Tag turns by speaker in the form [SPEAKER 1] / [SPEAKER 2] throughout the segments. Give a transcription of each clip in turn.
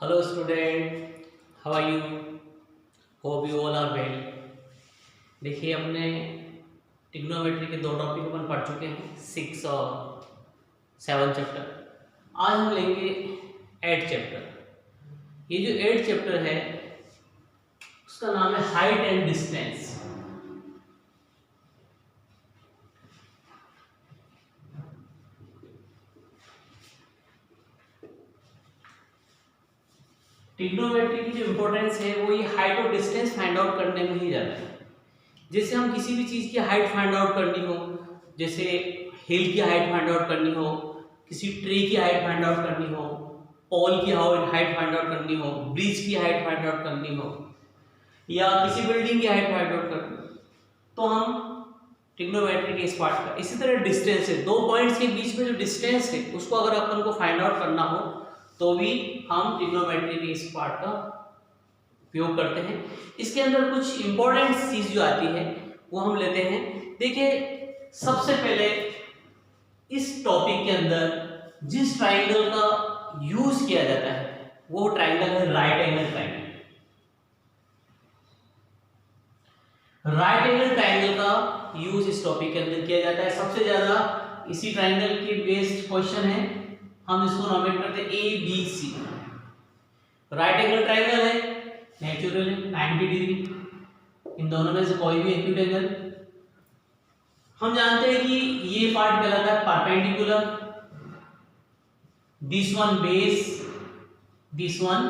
[SPEAKER 1] Hello student, how are you? Hope you all are well. देखिए अपने trigonometry के दो टॉपिक अपन पढ़ चुके हैं 6 और 7 चैप्टर। आज हम लेंगे 8 चैप्टर। ये जो 8 चैप्टर है उसका नाम है हाइट एंड डिस्टेंस। ट्रिग्नोमेट्री की जो इम्पोर्टेंस है वो ये हाइट और डिस्टेंस फाइंड आउट करने में ही जाता है। जैसे हम किसी भी चीज़ की हाइट फाइंड आउट करनी हो, जैसे हिल की हाइट फाइंड आउट करनी हो, किसी ट्री की हाइट फाइंड आउट करनी हो, पोल की हाइट फाइंड आउट करनी हो, ब्रिज की हाइट फाइंड आउट करनी हो, या किसी बिल्डिंग की हाइट फाइंड आउट करनी हो, तो हम ट्रिग्नोमेट्री के इस पार्ट का। इसी तरह डिस्टेंस है, दो पॉइंट्स के बीच में जो डिस्टेंस है उसको अगर अपन को फाइंड आउट करना हो तो भी हम ट्रिग्नोमेट्री के इस पार्ट का उपयोग करते हैं। इसके अंदर कुछ इंपॉर्टेंट चीज जो आती है वो हम लेते हैं। देखिए सबसे पहले इस टॉपिक के अंदर जिस ट्राइंगल का यूज किया जाता है वो ट्राइंगल है right angle triangle. Right angle triangle का यूज इस टॉपिक के अंदर किया जाता है। सबसे ज्यादा इसी ट्राइंगल के बेस्ड क्वेश्चन है, हम इसको नोमेट करते हैं A B C. Right angle triangle है, नेचुरल है 90 डिग्री, इन दोनों में से कोई भी एक्यूट एंगल। हम जानते हैं कि ये पार्ट कहलाता है perpendicular, this one base, this one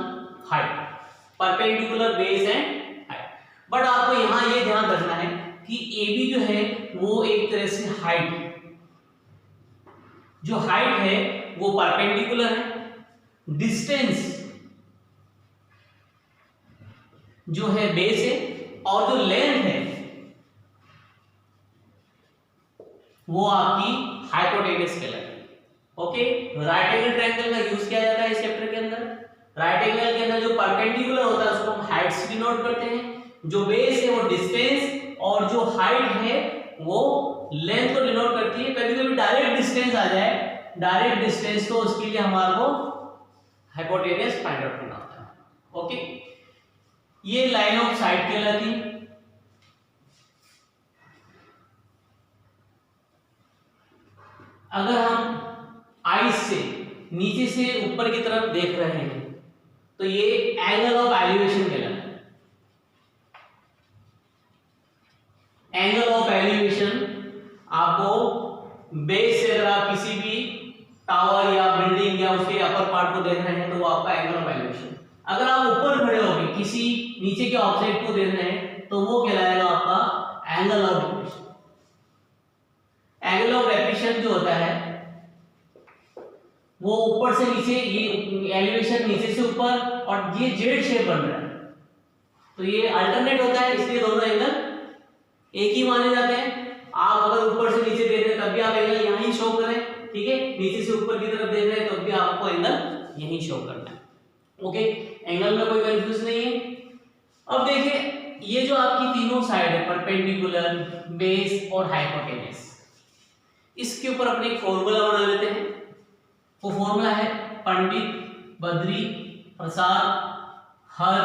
[SPEAKER 1] height, perpendicular base and height. But आपको यहां ये ध्यान रखना है कि ए बी जो है वो एक तरह से हाइट, जो हाइट है वो परपेंडिकुलर है, डिस्टेंस जो है बेस है, और जो लेंथ है वो आपकी हाइपोटेनस कहलाती है। ओके, राइट एंगल ट्रायंगल का यूज किया जाता है इस चैप्टर के अंदर। राइट एंगल के अंदर जो परपेंडिकुलर होता है उसको हम हाइट से डिनोट करते हैं, जो बेस है वो डिस्टेंस, और जो हाइट है वो लेंथ को डिनोट करती है। कभी कभी डायरेक्ट डिस्टेंस आ जाए, डायरेक्ट डिस्टेंस, तो उसके लिए हमारे को हाइपोटेनस फाइंड आउट करना होता है। ओके, ये लाइन ऑफ साइट कहलाती है। अगर हम आइस से नीचे से ऊपर की तरफ देख रहे हैं तो ये एंगल ऑफ एलिवेशन कहलाता है। एंगल ऑफ एलिवेशन आपको बेस से, अगर आप किसी भी टावर या बिल्डिंग या उसके अपर पार्ट को देख रहे हैं तो वो आपका एंगल ऑफ एलिवेशन। अगर आप ऊपर खड़े होकर किसी नीचे के ऑब्जेक्ट को देख रहे हैं तो वो कहलाएगा आपका angle of definition. Angle of definition जो होता है वो ऊपर से नीचे, ये एलिवेशन नीचे से ऊपर, और ये जेड शेप बन रहा है तो ये अल्टरनेट होता है, इसलिए दोनों एंगल एक ही माने जाते हैं। आप अगर ऊपर से नीचे देख रहे हैं तब भी आप एंगल यहां ही शो करें, ठीक है। नीचे से ऊपर की तरफ देख रहे हैं तब भी आपको एंगल यहीं शो करना है। ओके, एंगल में कोई कंफ्यूज नहीं है। अब देखिए ये जो आपकी तीनों साइड है, परपेंडिकुलर, बेस और हाइपोटेनस, इसके ऊपर अपने एक फॉर्मूला बना लेते हैं। वो फॉर्मूला है पंडित बद्री प्रसाद हर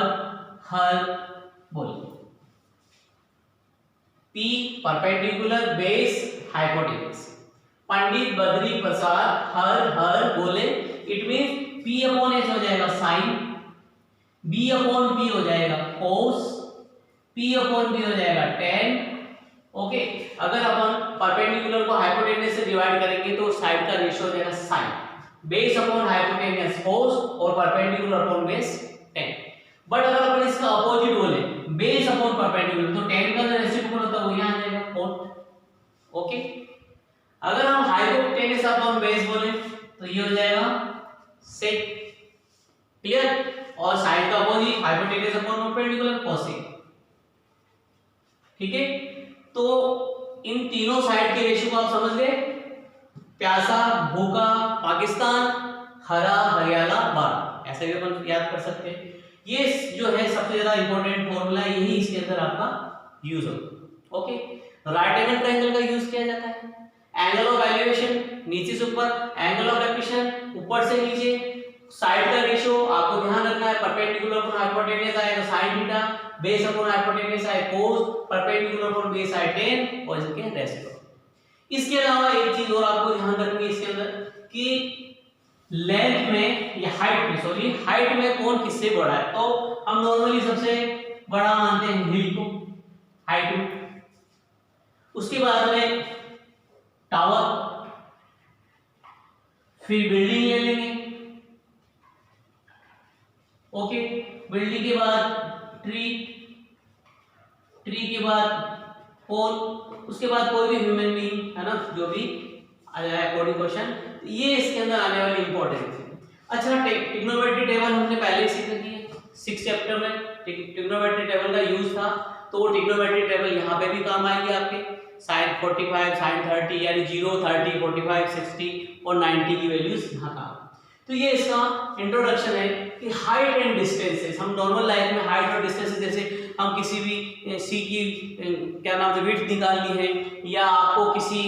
[SPEAKER 1] बोलिए। P perpendicular, base, hypotenuse. Pandit Badri Prasad हर बोले, it mean P upon H हो जाएगा साइन, B अपॉन P हो जाएगा कोस, P अपॉन B हो जाएगा टेन। ओके, अगर अपन परपेंडिकुलर को हाइपोटेनस से डिवाइड करेंगे तो साइड का रेशियो हो जाएगा साइन, बेस अपॉन हाइपोटेनस कोस, और perpendicular upon base ten. But अगर अपन इसका अपोजिट बोले, बेस अपॉन परपेंडिकुलर, तो टेन का जो रेसिप्रोकल होता है वो यहां आ जाएगा कोट। ओके, अगर हम हाइपोटेनस अपॉन बेस बोले तो ये हो जाएगा सेक, क्लियर। और साइन का opposite hypotenuse upon perpendicular cosec, ठीक है। तो इन तीनों साइड के रेशियो को आप समझ गए। प्यासा भूखा पाकिस्तान, हरा हरियाणा बार, ऐसे भी अपन याद कर सकते हैं। ये जो है सबसे ज्यादा इंपॉर्टेंट फॉर्मूला, यही इसके अंदर आपका यूज होगा। ओके, राइट एंगल ट्रायंगल का यूज किया जाता है। एंगल ऑफ एलिवेशन नीचे से ऊपर, एंगल ऑफ डेफिनेशन ऊपर से नीचे, साइड का रेशियो आपको ध्यान रखना हाइपोटेनस आए तो sin theta, base upon hypotenuse आए cos, परपेंडिकुलर अपॉन बेस आए tan और इसके रेसिप्रोकल। इसके अलावा एक चीज और आपको ध्यान रखनी है इसके अंदर कि लेंथ में या हाइट में कौन किससे बड़ा है। तो हम नॉर्मली सबसे बड़ा मानते हैं हिल को हाइट में, उसके बाद में टावर, फिर बिल्डिंग ले लेंगे, ओके, बिल्डिंग के बाद ट्री के बाद पोल, उसके बाद कोई भी ह्यूमन बीइंग है ना, जो भी आ जाए अकॉर्डिंग क्वेश्चन। ये इसके अंदर आने वाली इंपॉर्टेंट थी। अच्छा, ट्रिग्नोमेट्री टेबल हमने पहले ही सीख रखी है 6 चैप्टर में, ट्रिग्नोमेट्री टेबल का यूज था, तो वो ट्रिग्नोमेट्री टेबल यहाँ पे भी काम आएगी आपके। sin 45, sin 30 यानी 0, 30, 45, 60 और 90 की वैल्यूज यहाँ काम। तो ये इसका इंट्रोडक्शन है कि हाइट एंड डिस्टेंसेस, हम नॉर्मल लाइफ में हाइट और डिस्टेंसेस, जैसे हम किसी भी सी की क्या नाम है विड्थ निकालनी है, या आपको किसी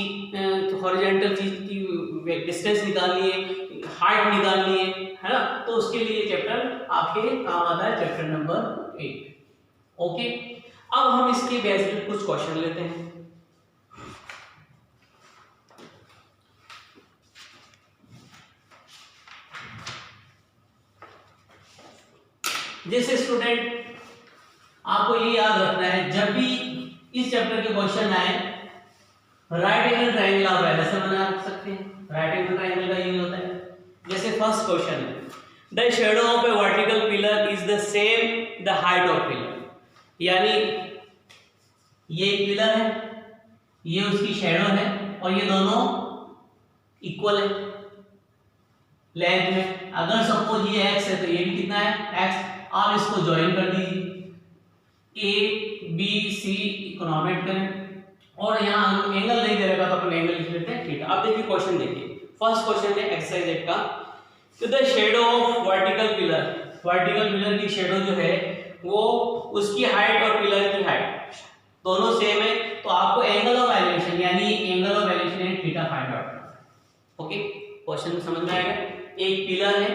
[SPEAKER 1] हॉरिजॉन्टल चीज की डिस्टेंस निकालनी है, हाइट निकालनी है ना, तो उसके लिए चैप्टर आपके काम आता है, चैप्टर नंबर 8। ओके, अब हम इसके बेस पे कुछ क्वेश्चन लेते हैं। जैसे स्टूडेंट आपको ये याद रखना है, जब भी इस चैप्टर के क्वेश्चन आए, राइट एंगल ट्रायंगल आप ऐसे बना सकते हैं, राइट एंगल ट्रायंगल का यूज होता है। जैसे फर्स्ट क्वेश्चन है, the shadow of A vertical pillar is the same the height of pillar, यानी ये एक पिलर है, ये उसकी शेडो है, और ये दोनों इक्वल है लेंथ में। अगर सपोज ये x है तो ये भी कितना है x, आप इसको ज्वाइन कर दीजिए, ए बी सी इकोनॉमेट करें, और यहाँ हम एंगल नहीं दे रहेगा तो अपन एंगल लिख लेते हैं, ठीक है। अब देखिए क्वेश्चन देखिए, फर्स्ट क्वेश्चन है एक्सरसाइज 8 का, तो the shadow of vertical pillar की शेडो जो है वो उसकी हाइट और पिलर की हाइट दोनों सेम है, तो आपको एंगल ऑफ एलिवेशन यानी एंगल ऑफ एलिवेशन है थीटा फाइंड आउट करना। ओके, क्वेश्चन समझ में आएगा। एक पिलर है,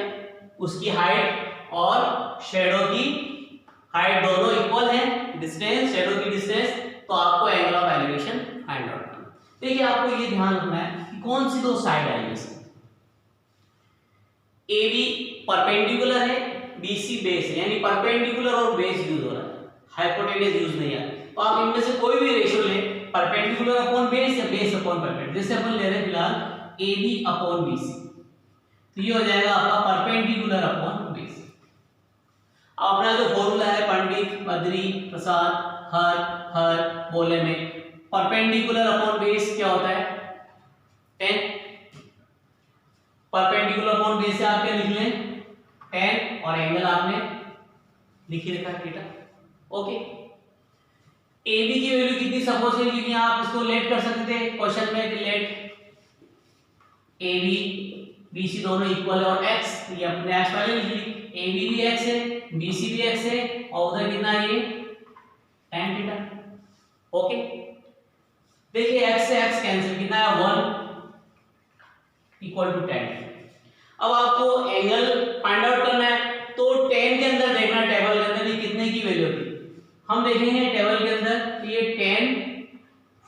[SPEAKER 1] उसकी हाइट और शेडो की हाइट दोनों इक्वल है, डिस्टेंस शेडो की डिस्टेंस, तो आपको angle of elevation find out करना। देखिए आपको ये ध्यान रखना है कि कौन सी दो साइड आएगी इसमें, AB परपेंडिकुलर है, BC बेस है, यानी परपेंडिकुलर और बेस यूज हो रहा है, हाइपोटेनस यूज नहीं है। तो आप इनमें से कोई भी रेशियो लें, परपेंडिकुलर अपॉन बेस या बेस अपॉन परपेंडिकुलर, जैसे अपन ले रहे हैं फिलहाल AB अपॉन BC, तो ये हो जाएगा आपका परपेंडिकुलर अपॉन बेस। अपना जो फॉर्मूला है पंडित बद्री प्रसाद हर बोले में, परपेंडिकुलर अपॉन बेस क्या होता है 10, परपेंडिकुलर अपॉन बेस से आप क्या लिख लें 10, और एंगल आपने लिख ही रखा थीटा। ओके, AB की वैल्यू कितनी सपोज है, क्योंकि आप इसको लेट कर सकते थे क्वेश्चन में, लेट AB BC दोनों इक्वल है, और x ये अपने x पहले लिख ली, AB भी x है BC भी x है, और उधर कितना है ये tan थीटा। ओके, देखिए x से x कैंसिल, कितना है 1 इक्वल टू 10। अब आपको एंगल फाइंड आउट करना है, तो 10 के अंदर देखना टेबल के अंदर ये कितने की वैल्यू होगी, हम देखेंगे टेबल के अंदर ये 10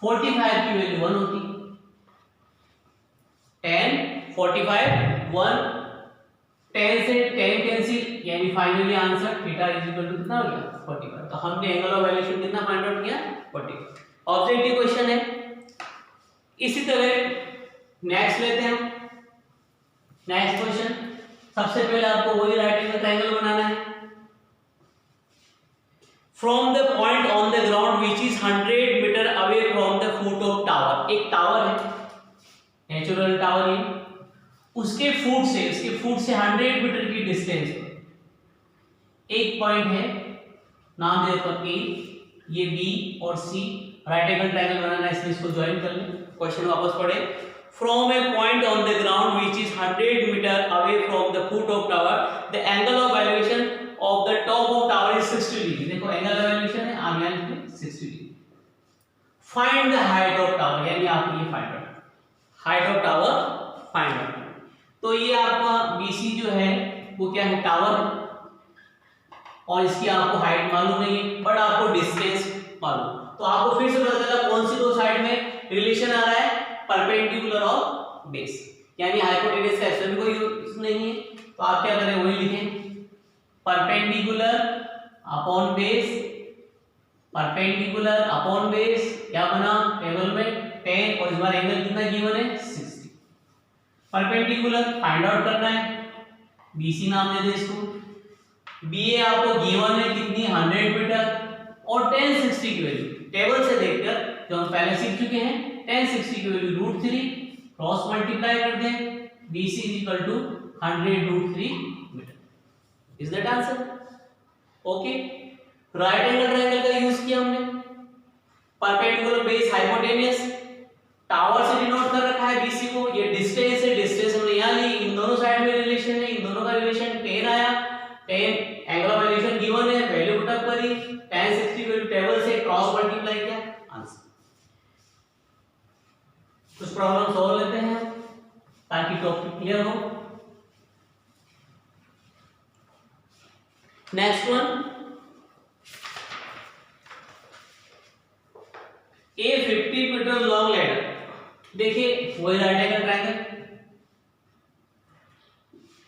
[SPEAKER 1] 45 की वैल्यू 1 होती, 10 45 1, 10 से 10 कैंसिल, यानी finally answer theta is equal to कितना हो गया 45। तो हमने एंगल ऑफ एलिवेशन कितना फाइंड आउट किया 45। ऑब्जेक्टिव क्वेश्चन है। इसी तरह नेक्स्ट लेते हैं हम, नेक्स्ट क्वेश्चन। सबसे पहले आपको वही राइट एंगल ट्रायंगल बनाना है। From the point on the ground which is 100 metre away from the foot of tower, एक टावर है नेचुरल टावर, ये उसके फुट से 100 मीटर की डिस्टेंस पर एक पॉइंट है, नाम दे देता हूं A, ये B और C, राइट एंगल ट्रायंगल बनाना है, इसलिए इसको ज्वाइन कर लें। क्वेश्चन वापस पढ़े, from A point on the ground which is 100 metre away from the foot of tower the angle of elevation of the top of tower is 60 degree. देखो angle of elevation है आगे में 60 degree. Find the height of tower, यानी आप ये find out height of tower find out. तो ये आपका BC जो है वो क्या है टावर है, और इसकी आपको हाइट मालूम नहीं है बट आपको डिस्टेंस मालूम, तो आपको फिर से पता चला कौन सी दो साइड में रिलेशन आ रहा है, परपेंडिकुलर और बेस, यानी हाइपोटेनस का एक्चुअली कोई यूज नहीं है, तो आप क्या करें वही लिखें, perpendicular upon base, perpendicular upon base, क्या बना टेबल में 10 और इस बार एंगल कितना गिवन है 60। परपेंडिकुलर फाइंड आउट करना है, BC नाम दे दे इसको, BA आपको गिवन है कितनी 100 मीटर और 10 60 की वैल्यू टेबल से देखकर जो हम पहले सीख चुके हैं 10 60 की वैल्यू √3 क्रॉस मल्टीप्लाई कर दें, BC = 100 √3 मीटर। Is that answer? Okay, right angle triangle का यूज किया हमने, परपेंडिकुलर बेस हाइपोटेनियस, टावर से डिनोट कर रखा है BC को, ये डिस्टेंस है, डिस्टेंस हमने यहां ली, इन दोनों साइड में रिलेशन है, इन दोनों का रिलेशन 10 आया, 10 एंगल ऑफ एलिवेशन गिवन है, वैल्यू पुट अप करी, 10 60 वैल्यू टेबल से क्रॉस मल्टीप्लाई किया, आंसर। कुछ प्रॉब्लम सॉल्व लेते हैं ताकि टॉपिक क्लियर हो। Next one, A 50 metre long ladder, देखिए वही राइट एंगल ट्रायंगल,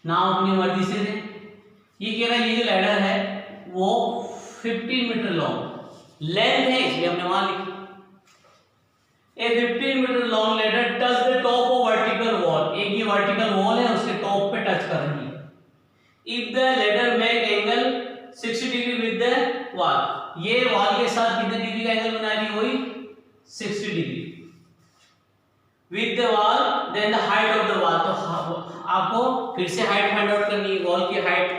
[SPEAKER 1] नाम अपनी मर्जी से दें, ये कह रहा है ये जो लैडर है वो 15 मीटर लॉन्ग लेंथ है, इसलिए हमने वहां लिखा a 15 metre long ladder touch the top of vertical wall, एक ये वर्टिकल वॉल है उसके टॉप पे टच कर रही है, if the ladder make angle 60 degree with the wall, ये वॉल के साथ कितने डिग्री का एंगल बना रही है, वही 60 degree with the wall, then the height of the wall, तो आपको फिर से हाइट फाइंड आउट करनी है, वॉल की हाइट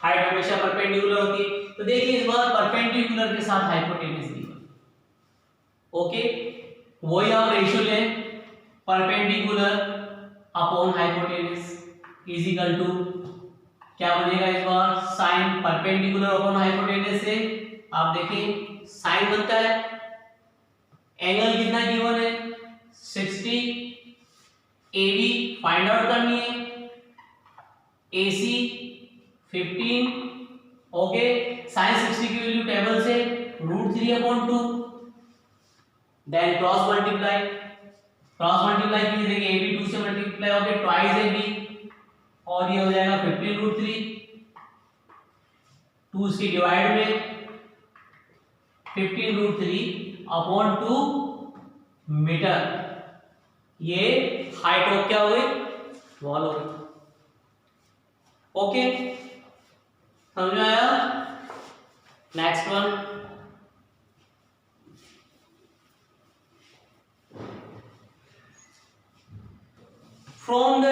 [SPEAKER 1] हमेशा परपेंडिकुलर होती है, तो देखिए इस बार परपेंडिकुलर के साथ हाइपोटेनस दी है, ओके, वही आप रेशियो लें, perpendicular upon hypotenuse is equal to क्या बनेगा इस बार, साइन परपेंडिकुलर अपॉन हाइपोटेनस से आप देखें साइन बनता है, एंगल कितना गिवन है 60, AB फाइंड आउट करनी है, AC 15, ओके, साइन 60 की वैल्यू टेबल से √3/2, देन क्रॉस मल्टीप्लाई कीजिए, देखिए AB 2 से मल्टीप्लाई होके ट्वाइस AB और ये हो जाएगा 15 √3, 2 इसकी डिवाइड में 15 √3/2 मीटर, ये हाइट ऑफ क्या हो गई, वॉल हो गई, ओके, समझ में आया। Next one, from the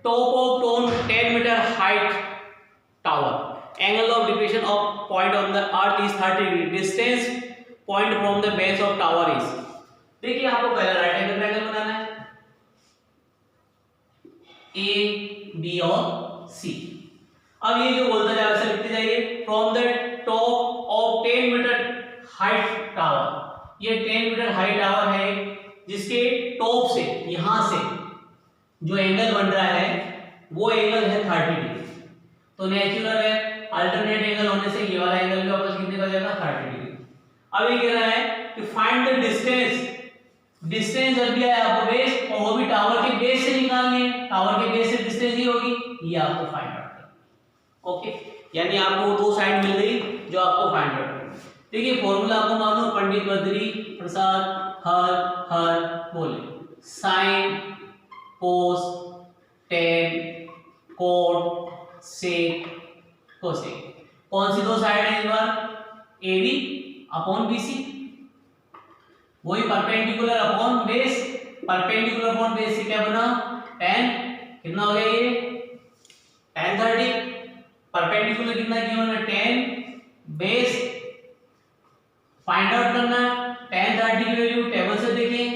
[SPEAKER 1] top of 10 metre height tower, angle of depression of point on the earth is 30 degree, distance point from the base of tower is, देखिए आपको पहले राइट एंगल ट्रायंगल बनाना है, A B और C, अब ये जो बोलता जाए वैसे लिखते जाइए, from the top of 10 metre height tower, ये 10 मीटर हाइट टावर है जिसके टॉप से यहां से जो एंगल बन रहा है वो एंगल है 30 डिग्री, तो नेचुरल है अल्टरनेट एंगल होने से ये वाला एंगल भी वापस कितने का जाएगा 30 डिग्री। अब ये कह रहा है कि फाइंड द डिस्टेंस, डिस्टेंस जब भी आया आपको बेस और वो भी टावर के बेस से निकालनी है, टावर के बेस से डिस्टेंस ही होगी, ये आपको फाइंड आउट करना, ओके, यानी आपको दो साइड मिल गई जो आपको फाइंड आउट करना। देखिए फॉर्मूला आपको मालूम, पंडित बद्री प्रसाद हर बोले, sine cos tan cot sec cosec, कौन सी दो साइड है इस बार, AB अपॉन BC, वही perpendicular upon base, perpendicular upon base से क्या बना 10, कितना हो गया ये tan 30, परपेंडिकुलर कितना गिवन है 10, बेस फाइंड आउट करना है, tan 30 की वैल्यू टेबल से देखें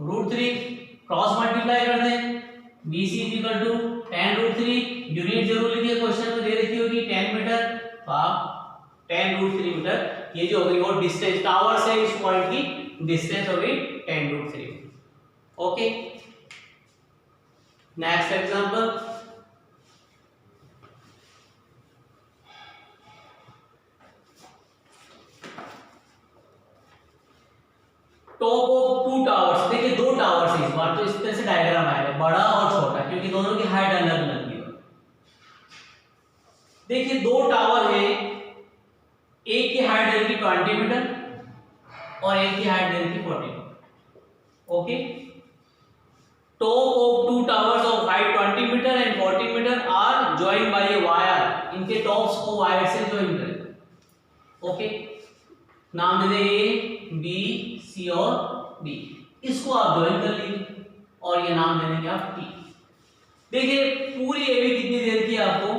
[SPEAKER 1] √3 क्रॉस मल्टीप्लाई कर दें, BC = tan √3, यूनिट जरूर लिखिए, क्वेश्चन में दे रखी होगी 10 मीटर, तो आप tan √3 मीटर, ये जो होगी वो डिस्टेंस टावर से इस पॉइंट की डिस्टेंस होगी tan √3, okay. Next example, top of two towers, देखिए दो टावर्स है इस बार, तो इस तरह से डायग्राम आएगा, बड़ा और छोटा, क्योंकि दोनों की हाइट अलग अलग है। देखिए दो टावर है, एक की हाइट दे रखी 20 मीटर और एक की हाइट दे रखी 40 metre. Okay, top of two towers of height 20 metre and 40 metre are joined by a wire, इनके टॉप्स को वायर से जॉइन करें। ओके, नाम दे दें ए बी सी और डी, इसको आप जॉइन कर लीजिए और ये नाम दे देंगे आप टी। देखिए पूरी एबी कितनी दे रखी है आपको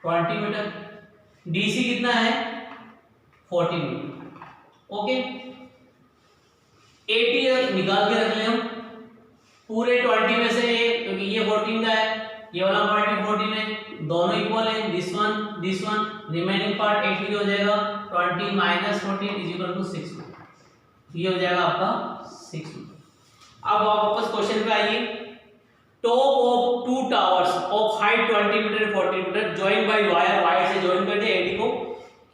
[SPEAKER 1] 20 मीटर, डीसी कितना है 40 मीटर। ओके, एटी निकाल के रख ले हम, पूरे 20 में से क्योंकि ये 14 का है, ये वाला पार्ट भी 14 है, दोनों इक्वल है, दिस वन, रिमेनिंग पार्ट 8 हो जाएगा, 20 माइनस 14 इज इक्वल टू 6, ये हो जाएगा आपका 6। अब आप वापस क्वेश्चन पे आइए, top of two towers of height 20 metre and 40 metre join by wire, wire से जॉइन करते हैं एडी को,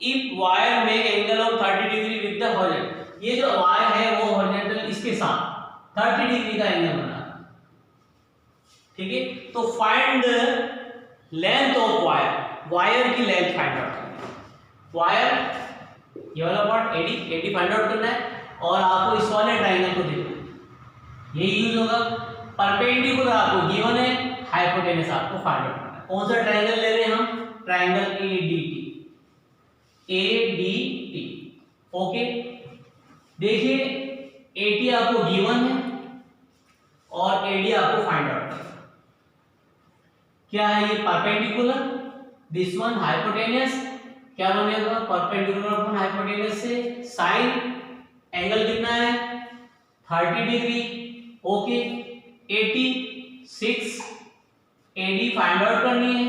[SPEAKER 1] if wire make angle of 30 degree with the horizontal, ये जो वायर है वो हॉरिजॉन्टल इसके साथ 30 डिग्री का एंगल बना, ठीक है। तो find the length of wire, wire की लेंथ फाइंड आउट करनी है, वायर ये वाला पार्ट एडी फाइंड आउट करना है और आपको इस वाले ट्रायंगल को देखना है, ये यूज होगा। परपेंडिकुलर आपको गिवन है, हाइपोटेनस आपको फाइंड आउट करना है। कौन सा ट्रायंगल ले रहे हैं हम, ट्रायंगल एडीटी। ओके, देखिए एटी आपको गिवन है और एडी आपको फाइंड आउट करना है। क्या है ये परपेंडिकुलर, दिस वन हाइपोटेनस, क्या बनेगा परपेंडिकुलर अपॉन हाइपोटेनस से साइन एंगल कितना है 30 degree. Okay, 86 AD find out करनी है,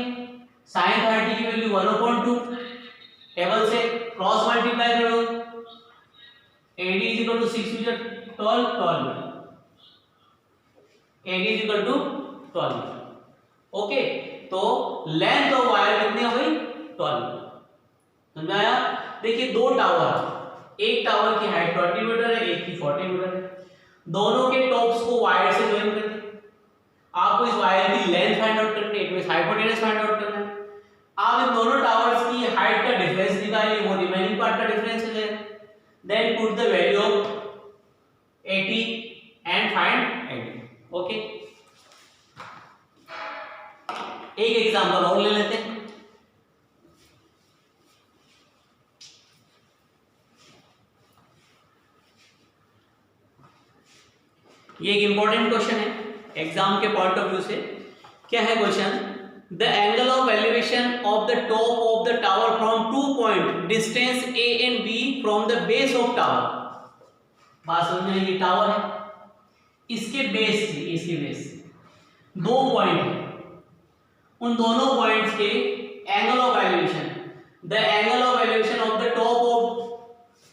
[SPEAKER 1] साइन 30 की वैल्यू 1/2, टेबल से क्रॉस मल्टीप्लाई करो, AD is equal to 6 metre 12 AD is equal to 12। Okay, तो लेंथ ऑफ वायर कितनी हो गई 12, समझ में आया। देखिए दो टावर, एक टावर की हाइट 20 मीटर है, एक की 40 मीटर है, दोनों के टॉप्स को वायर से जॉइन कर दें। आपको इस वायर की लेंथ फाइंड आउट करनी है, it means hypotenuse find out करना है। आप इन दोनों टावर्स की हाइट का डिफरेंस निकालिए, वो रिमेनिंग पार्ट का डिफरेंस हो जाएगा, then put the value of 80 and find AD. Okay, एक एग्जांपल और ले लेते हैं। ये एक इंपॉर्टेंट क्वेश्चन है एग्जाम के पॉइंट ऑफ व्यू से। क्या है question, the angle of elevation of the top of the tower from 2 point distance A and B from the base of tower. बात समझ में, ये टावर है, इसके बेस से, इसके बेस से 2 पॉइंट है, उन दोनों पॉइंट्स के angle of elevation, the angle of elevation of the top of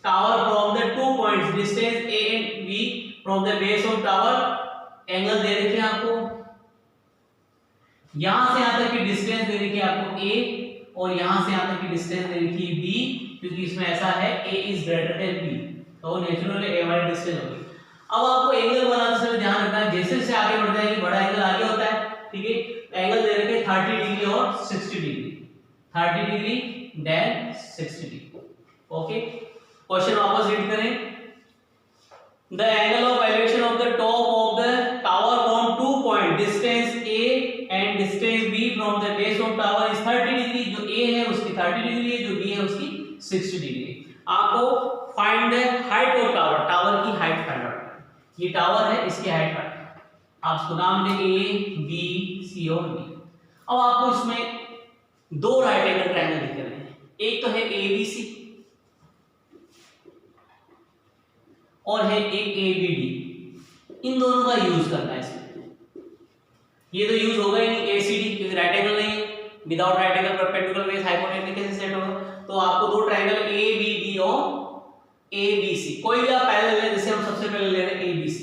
[SPEAKER 1] tower from the 2 points distance A and B from the base of tower, angle दे रखे हैं आपको, यहां से यहां तक की डिस्टेंस दे रखी है आपको a और यहां से यहां तक की डिस्टेंस दे रखी है b, क्योंकि इसमें ऐसा है a is greater than b, तो नेचुरली a वाली डिस्टेंस होगी। अब आपको एंगल बनाते समय ध्यान रखना है, जैसे जैसे आगे बढ़ जाएंगे बड़ा एंगल आगे होता है, ठीक है। एंगल दे रखे 30 डिग्री और 60 degree, 30 degree then 60 degree. Okay, question वापस रीड करें, the angle of elevation of the top of the tower from 2 point distance a and distance b from the base of tower is 30 degree, जो a है उसकी 30 degree है, जो b है उसकी 60 degree है। आपको find the height of tower, tower की हाइट फाइंड आउट, ये टावर है इसकी हाइट फाइंड, आप उसको नाम देंगे a b c और d। अब आपको इसमें दो राइट एंगल ट्रायंगल दिख रहे हैं, एक तो है abc और है एक ABD, इन दोनों का यूज करना है इसमें। ये तो यूज होगा ही नहीं ACD, क्योंकि राइट एंगल नहीं है, without right angle perpendicular base hypotenuse कैसे सेट होगा, तो आपको दो ट्रायंगल ABD और ABC, कोई भी आप पहले ले, जैसे हम सबसे पहले ले रहे हैं ABC,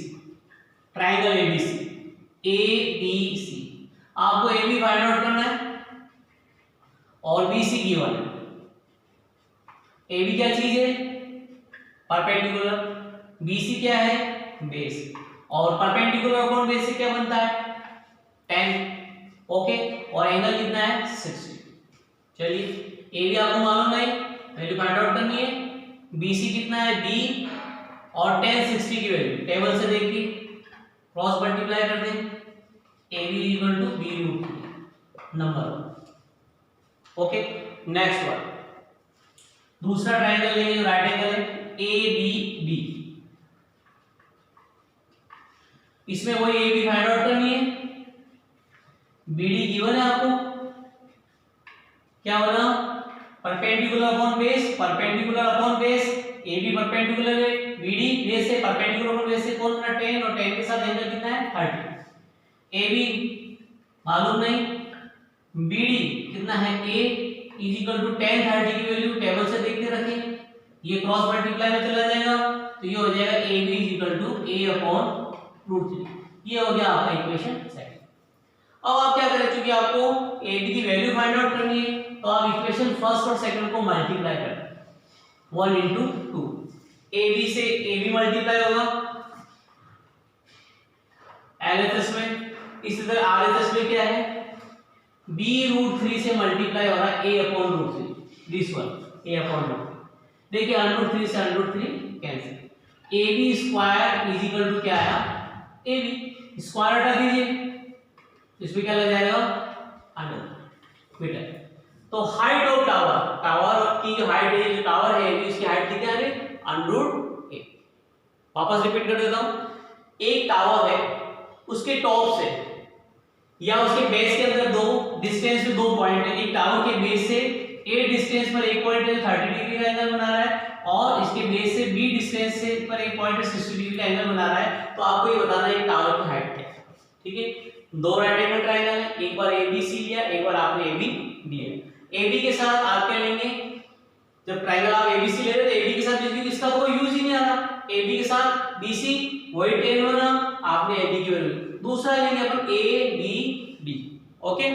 [SPEAKER 1] ट्रायंगल ABC, आपको AB फाइंड आउट करना है और BC गिवन है। AB क्या चीज है, परपेंडिकुलर, BC क्या है, बेस, और परपेंडिकुलर अपॉन बेस से क्या बनता है, 10, ओके, और एंगल कितना है, 60। चलिए ए भी आपको मालूम है, वैल्यू फाइंड आउट करनी है, BC कितना है, B, और 10 60 की वैल्यू टेबल से देख के क्रॉस मल्टीप्लाई कर दें, AB equal to B√3 number, okay. Next one, दूसरा ट्रायंगल लेंगे, राइट एंगल है, ABD, इसमें वही AB फाइंड आउट करनी है, BD गिवन है आपको, क्या बना, perpendicular upon base, perpendicular upon base, AB perpendicular है, BD बेस है, परपेंडिकुलर अपॉन बेस से कौन बना, 10, और 10 के साथ एंगल कितना है, 30। AB मालूम नहीं, BD कितना है, A इज इक्वल टू 10 30 की वैल्यू टेबल से देख के रखें, ये क्रॉस मल्टीप्लाई में चला जाएगा, तो ये हो जाएगा AB is equal to A/√3। ये हो गया आपका इक्वेशन सेकंड। अब आप क्या करें, चूंकि आपको AB की वैल्यू फाइंड आउट करनी है, तो आप इक्वेशन फर्स्ट और सेकंड को मल्टीप्लाई करें, 1 into 2, AB से AB मल्टीप्लाई होगा LHS में, इसी तरह RHS में क्या है, B√3 से मल्टीप्लाई हो रहा है A/√3, दिस वन A/√3, देखिए √3 से √3 cancel, AB square is equal to क्या आया, AB स्क्वायर हटा दीजिए, इसमें क्या लग जाएगा, मीटर। तो हाइट ऑफ टावर, टावर की जो हाइट है, जो टावर है उसकी हाइट कितनी आ गई, √8। वापस रिपीट कर देता हूं, एक टावर है, उसके टॉप से या उसके बेस के अंदर दो डिस्टेंस में 2 पॉइंट है, एक टावर के बेस से A डिस्टेंस पर एक पॉइंट है 30 डिग्री का एंगल बना रहा है, और इसके बेस से B डिस्टेंस से पर एक पॉइंट है 60 डिग्री का एंगल बना रहा है, तो आपको ये बताना है टावर की हाइट क्या है, ठीक है। 2 राइट एंगल ट्रायंगल है, एक बार ABC लिया, एक बार आपने AB लिया, AB के साथ आप क्या लेंगे, जब ट्रायंगल आप ABC ले रहे हो तो AB के साथ BC, इसका कोई यूज ही नहीं आ रहा, AB के साथ BC वही 10 बना, आपने AB की वैल्यू, दूसरा लेंगे अपन ABD, ओके।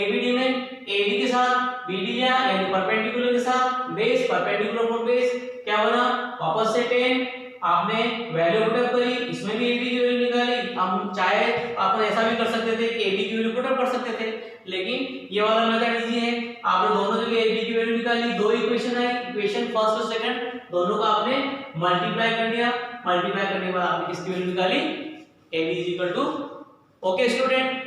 [SPEAKER 1] ABD में AB के साथ BD लिया, यानी परपेंडिकुलर के साथ बेस, परपेंडिकुलर अपॉन बेस, क्या बना, वापस से 10, आपने वैल्यू पुट अप करी, इसमें भी AB की वैल्यू निकाली, हम चाहे अपन ऐसा भी कर सकते थे कि AB की वैल्यू पुट अप कर सकते थे, लेकिन ये वाला मेथड इजी है, आपने दोनों जगह AB की वैल्यू निकाली, 2 इक्वेशन आई, इक्वेशन फर्स्ट और सेकंड दोनों का आपने मल्टीप्लाई कर दिया, मल्टीप्लाई करने के बाद आपने किसकी वैल्यू निकाली, AB is equal to, okay student,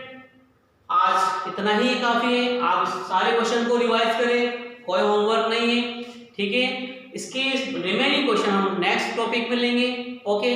[SPEAKER 1] आज इतना ही काफी है, आप सारे क्वेश्चन को रिवाइज करें, कोई होमवर्क नहीं है, ठीक है। इसके रिमेनिंग क्वेश्चन हम नेक्स्ट टॉपिक में लेंगे, ओके।